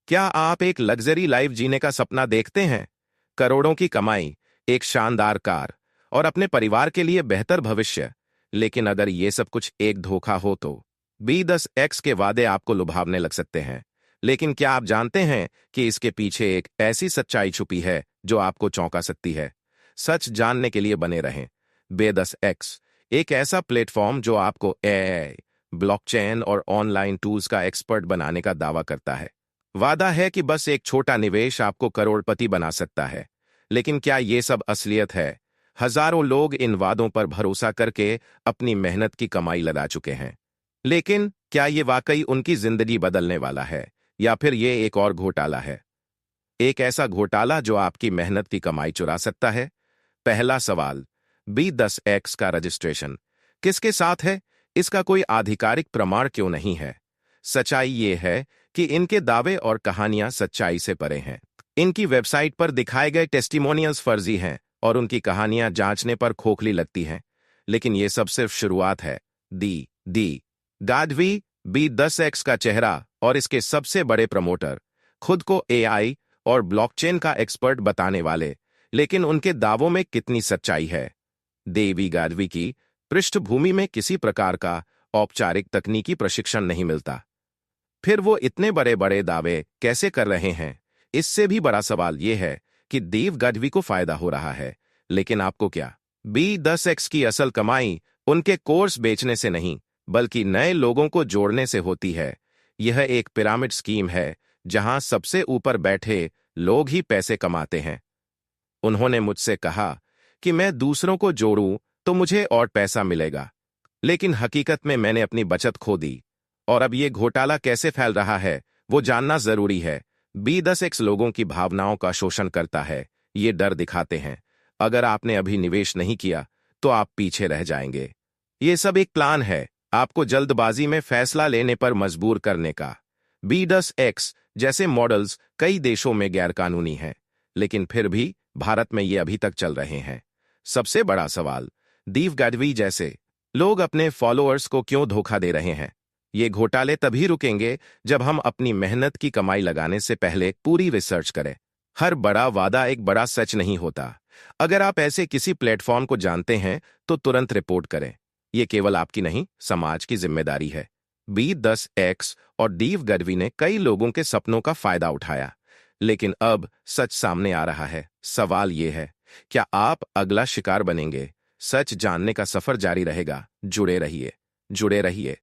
क्या आप एक लग्जरी लाइफ जीने का सपना देखते हैं? करोड़ों की कमाई, एक शानदार कार और अपने परिवार के लिए बेहतर भविष्य। लेकिन अगर ये सब कुछ एक धोखा हो तो B10X के वादे आपको लुभावने लग सकते हैं। लेकिन क्या आप जानते हैं कि इसके पीछे एक ऐसी सच्चाई छुपी है जो आपको चौंका सकती है? सच जानने के लिए बने रहें। B10X एक ऐसा प्लेटफॉर्म जो आपको AI, ब्लॉकचेन और ऑनलाइन टूल्स का एक्सपर्ट बनाने का दावा करता है। वादा है कि बस एक छोटा निवेश आपको करोड़पति बना सकता है। लेकिन क्या ये सब असलियत है? हजारों लोग इन वादों पर भरोसा करके अपनी मेहनत की कमाई लगा चुके हैं। लेकिन क्या ये वाकई उनकी जिंदगी बदलने वाला है, या फिर ये एक और घोटाला है? एक ऐसा घोटाला जो आपकी मेहनत की कमाई चुरा सकता है? पहला सवाल, B10X का रजिस्ट्रेशन किसके साथ है? इसका कोई आधिकारिक प्रमाण क्यों नहीं है? सच्चाई ये है कि इनके दावे और कहानियां सच्चाई से परे हैं। इनकी वेबसाइट पर दिखाए गए टेस्टिमोनियल्स फर्जी हैं और उनकी कहानियां जांचने पर खोखली लगती हैं। लेकिन ये सब सिर्फ शुरुआत है। दी गाडवी, B10X का चेहरा और इसके सबसे बड़े प्रमोटर, खुद को AI और ब्लॉकचेन का एक्सपर्ट बताने वाले, लेकिन उनके दावों में कितनी सच्चाई है? देवी गाडवी की पृष्ठभूमि में किसी प्रकार का औपचारिक तकनीकी प्रशिक्षण नहीं मिलता। फिर वो इतने बड़े बड़े दावे कैसे कर रहे हैं? इससे भी बड़ा सवाल यह है कि देव गढ़वी को फायदा हो रहा है, लेकिन आपको क्या? B10X की असल कमाई उनके कोर्स बेचने से नहीं, बल्कि नए लोगों को जोड़ने से होती है। यह एक पिरामिड स्कीम है जहां सबसे ऊपर बैठे लोग ही पैसे कमाते हैं। उन्होंने मुझसे कहा कि मैं दूसरों को जोड़ूं तो मुझे और पैसा मिलेगा, लेकिन हकीकत में मैंने अपनी बचत खो दी। और अब ये घोटाला कैसे फैल रहा है, वो जानना जरूरी है। B10X लोगों की भावनाओं का शोषण करता है, ये डर दिखाते हैं। अगर आपने अभी निवेश नहीं किया तो आप पीछे रह जाएंगे। ये सब एक प्लान है, आपको जल्दबाजी में फैसला लेने पर मजबूर करने का। B10X जैसे मॉडल्स कई देशों में गैरकानूनी हैं, लेकिन फिर भी भारत में ये अभी तक चल रहे हैं। सबसे बड़ा सवाल, देव गढ़वी जैसे लोग अपने फॉलोअर्स को क्यों धोखा दे रहे हैं? ये घोटाले तभी रुकेंगे जब हम अपनी मेहनत की कमाई लगाने से पहले पूरी रिसर्च करें। हर बड़ा वादा एक बड़ा सच नहीं होता। अगर आप ऐसे किसी प्लेटफॉर्म को जानते हैं तो तुरंत रिपोर्ट करें। ये केवल आपकी नहीं, समाज की जिम्मेदारी है। B10X और देव गढ़वी ने कई लोगों के सपनों का फायदा उठाया, लेकिन अब सच सामने आ रहा है। सवाल ये है, क्या आप अगला शिकार बनेंगे? सच जानने का सफर जारी रहेगा। जुड़े रहिए।